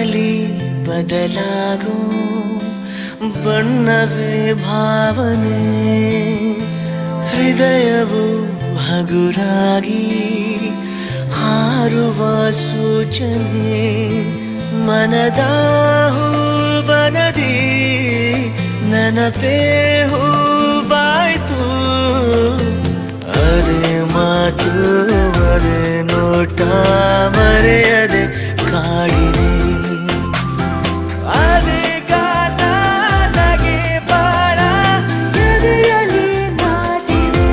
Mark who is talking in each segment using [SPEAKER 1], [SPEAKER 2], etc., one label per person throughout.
[SPEAKER 1] ಕಾಲದಲ್ಲಿ ಬದಲಾಗೋ ಬಣ್ಣವೇ ಭಾವನೆ, ಹೃದಯವು ಹಗುರಾಗಿ ಹಾರುವ ಸೂಚನೆ, ಮನದ ಹೂವನದಿ ನೆನಪೇ ಹೂವಾಯ್ತು. ಅದೇ ಮಾತು ಅದೇ ನೋಟ ಮರೆಯದೆ ಕಾಡಿದೆ. ಅದೇ ಗಾನ ನಗೆ ಬಾಳ ಎದೆಯಲ್ಲಿ ನಾಟಿದೆ.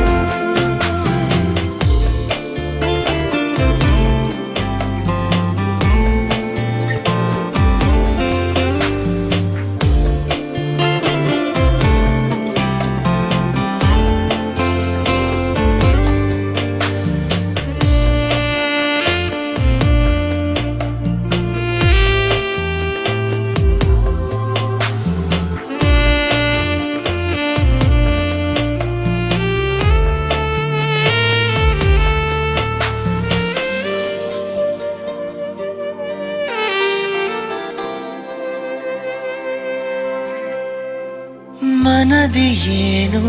[SPEAKER 1] ಮನದಿ ಏನೋ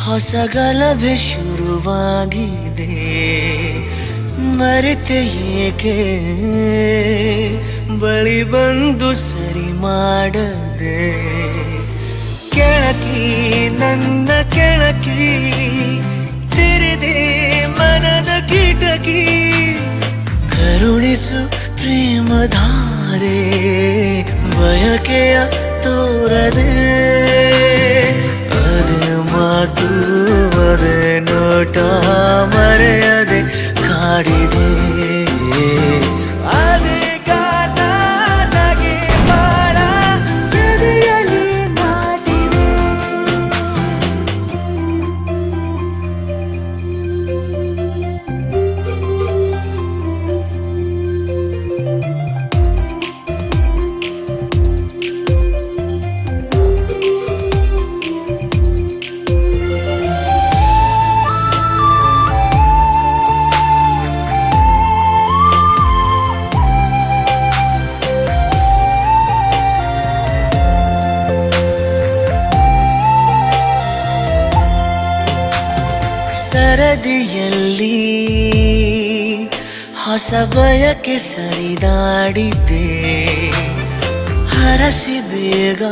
[SPEAKER 1] ಹೊಸ ಗಲಭೆ ಶುರುವಾಗಿದೆ, ಮರೆತೆ ಏಕೆ ಬಳಿ ಬಂದು ಸರಿ ಮಾಡದೆ. ಕೆಳಕಿ ನನ್ನ ಕೆಳಕಿ ತೆರೆದೆ ಮನದ ಕಿಟಕಿ, ಕರುಣಿಸು ಪ್ರೇಮಧಾರೆ ಬಯಕೆಯ ತೋರದೆ. ಅದೇ ಮಾತು ಅದೇ ನೋಟ ಮರೆಯದೆ ಕಾಡಿದೆ. ಅದೇ ಗಾನ ನಗೆ ಬಾಳ ಎದೆಯಲ್ಲಿ ನಾಟಿದೆ. ಸರದಿಯಲ್ಲಿ ಹೊಸ ಬಯಕೆ ಸರಿದಾಡಿದ್ದೆ, ಹರಸಿ ಬೇಗ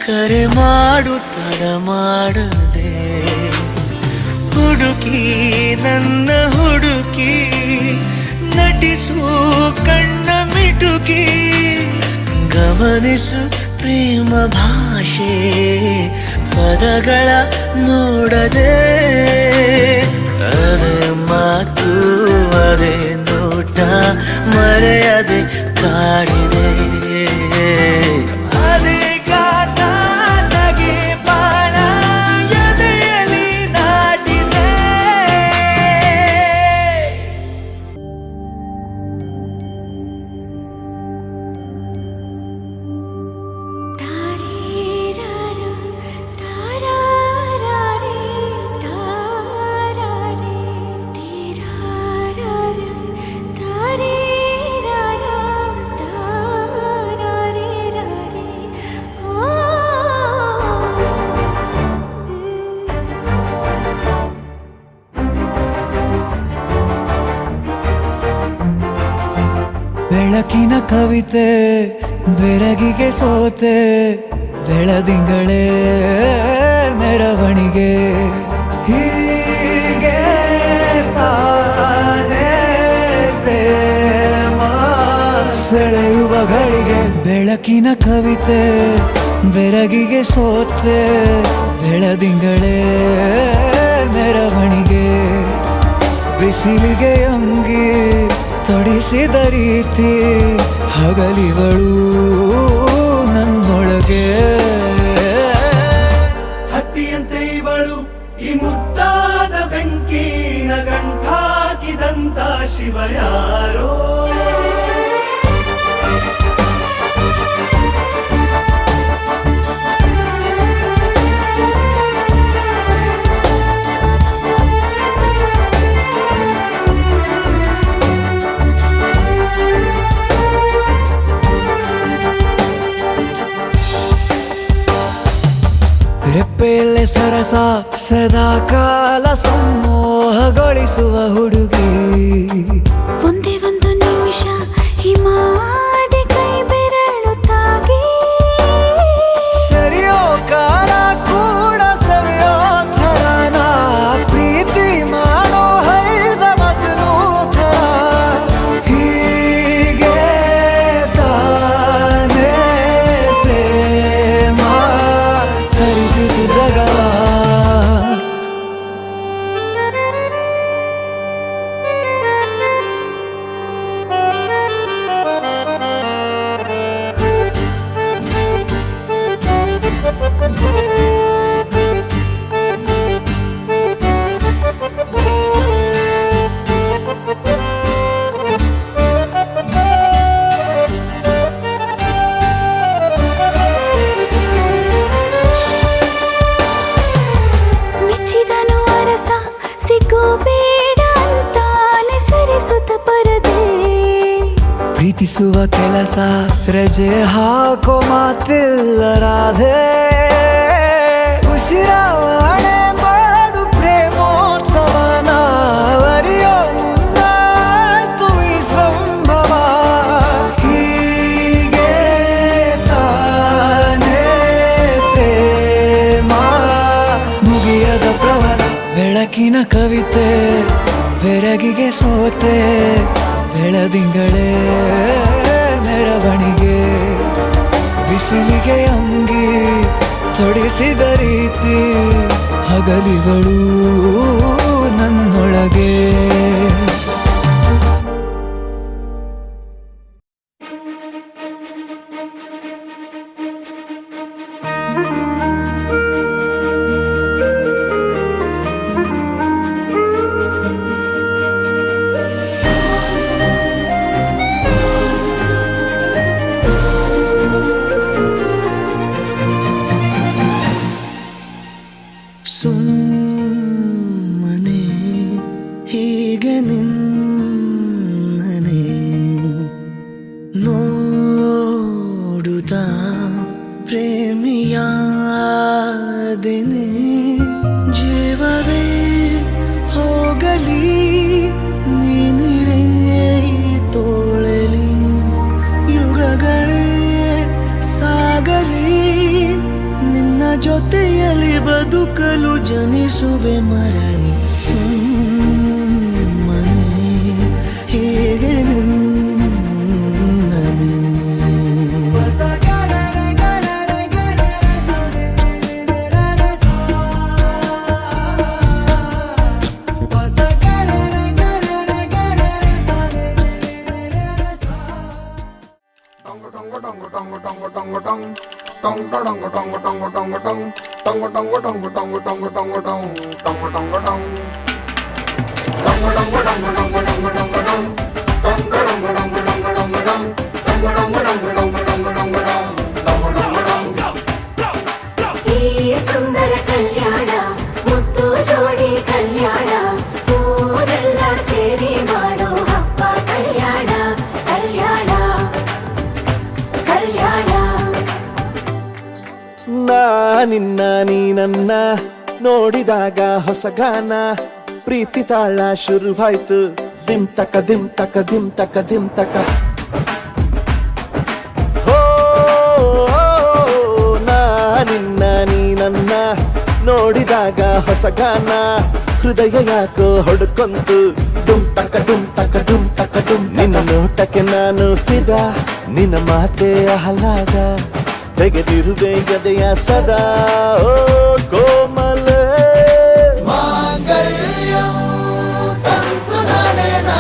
[SPEAKER 1] ಕರೆ ಮಾಡು ತಡ ಮಾಡದೆ. ಹುಡುಕಿ ನನ್ನ ಹುಡುಕಿ ನಟಿಸು ಕಣ್ಣ ಮಿಟುಕಿ, ಗಮನಿಸು ಪ್ರೇಮ ಭಾಷೆ ಪದಗಳ ನೋಡದೆ. ಅದೇ ಮಾತು ಅದೇ ನೋಟ ಮರೆಯದೆ ಕಾಡಿದೆ. ಅದೇ ಗಾನ ನಗೆ ಬಾಳ ಎದೆಯಲ್ಲಿ ನಾಟಿದೆ.
[SPEAKER 2] ಬೆಳಕಿನ ಕವಿತೆ ಬೆರಗಿಗೆ ಸೋತೆ, ಬೆಳದಿಂಗಳೇ ಮೆರವಣಿಗೆ. ಹೀಗೆ ತಾನೇ ಪ್ರೇಮ ಸೆಳೆಯುವ ಗಳಿಗೆ. ಬೆಳಕಿನ ಕವಿತೆ ಬೆರಗಿಗೆ ಸೋತೆ, ಬೆಳದಿಂಗಳೇ ಮೆರವಣಿಗೆ. ಬಿಸಿಲಿಗೆ ಅಂಗಿ ತೊಡಿಸಿದ ರೀತಿ ಹಗಲಿಗಳು ನನ್ನೊಳಗೆ.
[SPEAKER 3] ಹತ್ತಿಯಂತೆ ಇವಳು ಈ ಮುದ್ದಾದ ಬೆಂಕಿನ ಗಂಟಾಕಿದಂತ ಶಿವ ಯಾರೋ.
[SPEAKER 2] ರೆಪ್ಪೆಯಲ್ಲೇ ಸರಸ ಸದಾ ಕಾಲ ಸಂಮೋಹಗೊಳಿಸುವ ಹುಡುಗಿ.
[SPEAKER 4] ಒಂದೇ ಒಂದು ನಿಮಿಷ ಹಿಮಾದಿ ಕೈ ಬೆರಳು ತಾಗಿ
[SPEAKER 2] ಸರಿಯೋ ಕಾಲ ಕೂಡ ಸವಿಯೋ ಥರನ ಪ್ರೀತಿ ಮಾಡೋ ಹೈದ ಮಜನು ಥರ. ಹೀಗೆ ತಾನೇ ಪ್ರೇಮ ಸರಿಸಿತು ಜಗವ.
[SPEAKER 4] ಮೆಚ್ಚಿದನು ಅರಸ ಸಿಗೋಬೇಡ ಅಂತಾನೆ ಸರಿಸುತ್ತ ಪರದೆ.
[SPEAKER 2] ಪ್ರೀತಿಸುವ ಕೆಲಸ ರಜೆ ಹಾಕೋ ಮಾತಿಲ್ಲ ರಾಧೆ. ಉಸಿರಾವಣೆ ಮಾಡು ಪ್ರೇಮೋತ್ಸವನ ಅರಿಯೋ ಮುಂದಾಯ್ತು ಈ ಸಂಭವ. ಹೀಗೆ ತಾನೇ ಪ್ರೇಮ ಮುಗಿಯದ ಪ್ರವರ. ಬೆಳಕಿನ ಕವಿತೆ ಬೆರಗಿಗೆ ಸೋತೆ ಬೆಳದಿಂಗಳೇ ಮೆರವಣಿಗೆ. ಬಿಸಿಲಿಗೆ ಅಂಗಿ ತೊಡಿಸಿದ ರೀತಿ ಹಗಲಿಗಳು ನನ್ನೊಳಗೆ.
[SPEAKER 1] ಸುಮ್ಮನೆ ಹೀಗೆ ನಿನ್ನನೆ ನೋಡುತ್ತಾ ಪ್ರೇಮಿಯಾದೆನೆ. ಜೀವವೇ ಹೋಗಲಿ ನೀನಿರೇ ತೋಳಲಿ ಯುಗಗಳೇ ಸಾಗಲಿ ನಿನ್ನ ಜೊತೆಯಲ್ಲಿ ಬದುಕಲು ಜನಿಸುವೆ ಮರಳಿ. ಸುಮ್ಮನೆ ಹೇಗೆ ನಿನ್ನನೆ.
[SPEAKER 4] ಈ ಸುಂದರ ಕಲ್ಯಾಣ ಮುದ್ದು ಜೋಡಿ ಕಲ್ಯಾಣ ಊರೆಲ್ಲ ಸೇರಿ ಮಾಡೋ ಹಬ್ಬ ಕಲ್ಯಾಣ ಕಲ್ಯಾಣ ಕಲ್ಯಾಣ.
[SPEAKER 3] ನಿನ್ನ ನೀ ನನ್ನ ನೋಡಿದಾಗ ಹೊಸ ಗಾನ ಪ್ರೀತಿ ತಾಳ ಶುರುವಾಯ್ತು. ದಿಮ್ ತಕ ದಿಮ್ ತಕ ದಿಮ್ ತಕ ದಿಮ್ ತಕ. ಹೋ ನಿನ್ನ ನೀ ನನ್ನ ನೋಡಿದಾಗ ಹೊಸ ಗಾನ ಹೃದಯ ಯಾಕೋ ಹೊಡ್ಕೊಂತು. ಡುಮ್ ತಕ ಡುಮ್ ತಕ ಡುಮ್ ತಕ ಡುಮ್. ನಿನ್ನ ನೋಟಕ್ಕೆ ನಾನು ಫಿದಾ ನಿನ್ನ ಮಾತೆ ಆಹ್ಲಾದ ತೆಗೆದಿರುವೆ ಎದೆಯ ಸದಾ. ಓ ಕೋಮಲ ಮಾಂಗಲ್ಯಂ ತಂತು ನನೇನ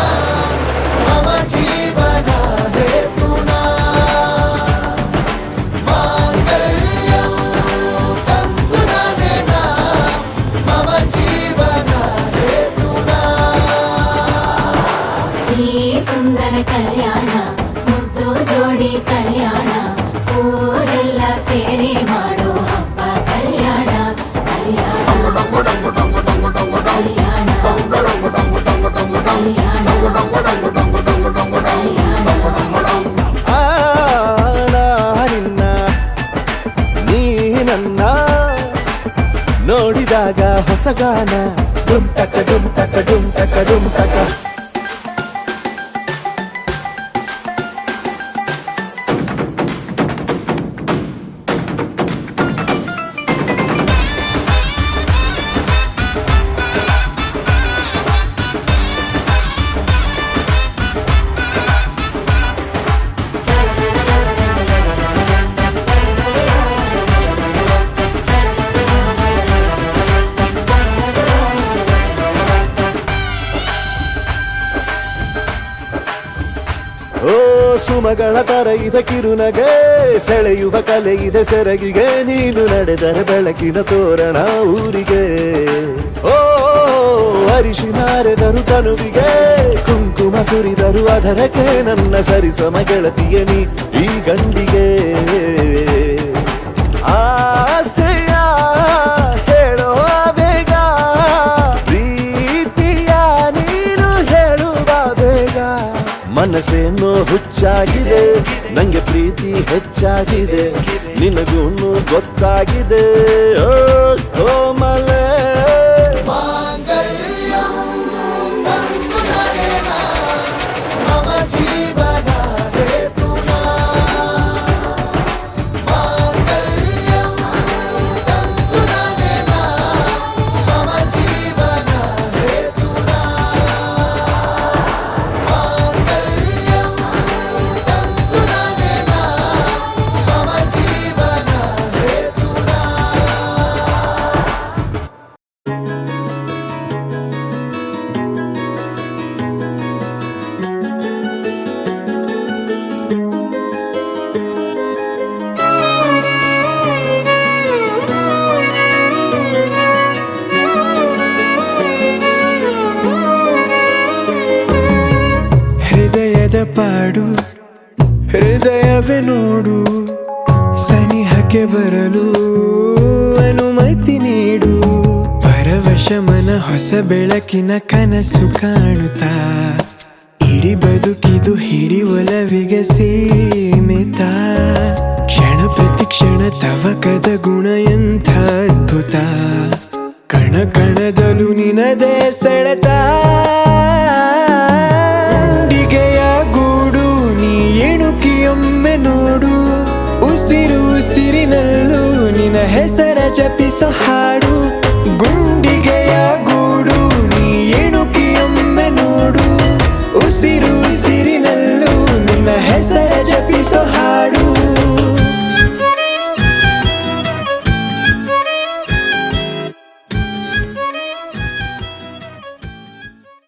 [SPEAKER 3] ಮಮ ಜೀವನ ಹೇತುನಾ. ಮಾಂಗಲ್ಯಂ ತಂತು ನನೇನ ಮಮ ಜೀವನ ಹೇತುನಾ.
[SPEAKER 4] ಈ ಸುಂದರ ಕಲ್ಯಾಣ ಮುದ್ದು ಜೋಡಿ ಕಲ್ಯಾಣ ಊರೆಲ್ಲ ಸೇರಿ ಮಾಡೋ ಹಬ್ಬ ಕಲ್ಯಾಣ
[SPEAKER 3] ನೋಡಿದಾಗ ಹೊಸಗಾನ ಡುಮ್ ಟಕ ಡುಮ್ ಟಕ ಡುಮ್ ಟಕ ಡುಮ್ ಟಕ. ಓ ಸುಮಗಳ ತರ ಇದ ಕಿರುನಗೆ ಸೆಳೆಯುವ ಕಲೆ ಇದೆ ಸೆರಗಿಗೆ, ನೀನು ನಡೆದರೆ ಬೆಳಕಿನ ತೋರಣ ಊರಿಗೆ. ಓ ಅರಿಶಿನಾರೆದರು ತನುವಿಗೆ, ಕುಂಕುಮ ಸುರಿದರು ಅದರಕ್ಕೆ, ನನ್ನ ಸರಿಸಮ ಗೆಳತಿಯ ನೀ ಈ ಗಂಡಿಗೆ. ಆಸೆಯ ಹೇಳೋ ಬೇಗ, ಪ್ರೀತಿಯ ನೀನು ಹೇಳುವ ಬೇಗ. ಮನಸ್ಸೇನೋ ಹುಚ್ಚಾಗಿದೆ, ನಂಗೆ ಪ್ರೀತಿ ಹೆಚ್ಚಾಗಿದೆ, ನಿನಗೂನು ಗೊತ್ತಾಗಿದೆ. ಓ ಕೋಮಲೆ
[SPEAKER 2] ಪಾಡು ಹೃದಯವೇ ನೋಡು, ಸನಿಹಕ್ಕೆ ಬರಲು ಅನುಮತಿ ನೀಡು. ಪರವಶ ಮನ ಹೊಸ ಬೆಳಕಿನ ಕನಸು ಕಾಣುತ್ತಾ, ಇಡೀ ಬದುಕಿದು ಹಿಡಿ ಒಲವಿಗೆ ಸೀಮಿತ. ಕ್ಷಣ ಪ್ರತಿ ಕ್ಷಣ ತವಕದ ಗುಣ ಎಂಥ ಅದ್ಭುತ, ಕಣ ಕಣದಲು ನಿನದೇ ಸೆಳೆತ. ಗೂಡು ನೀ ಎಣುಕಿಯೊಮ್ಮೆ ನೋಡು, ಉಸಿರು ಉಸಿರಿನಲ್ಲೂ ನಿನ್ನ ಹೆಸರ ಜಪಿಸೋ ಹಾಡು. ಗುಂಡಿಗೆಯ ಗೂಡು ನೀ ಎಣುಕಿಯೊಮ್ಮೆ ನೋಡು, ಉಸಿರು ಉಸಿರಿನಲ್ಲೂ ನಿನ್ನ ಹೆಸರ ಜಪಿಸೋ ಹಾಡು.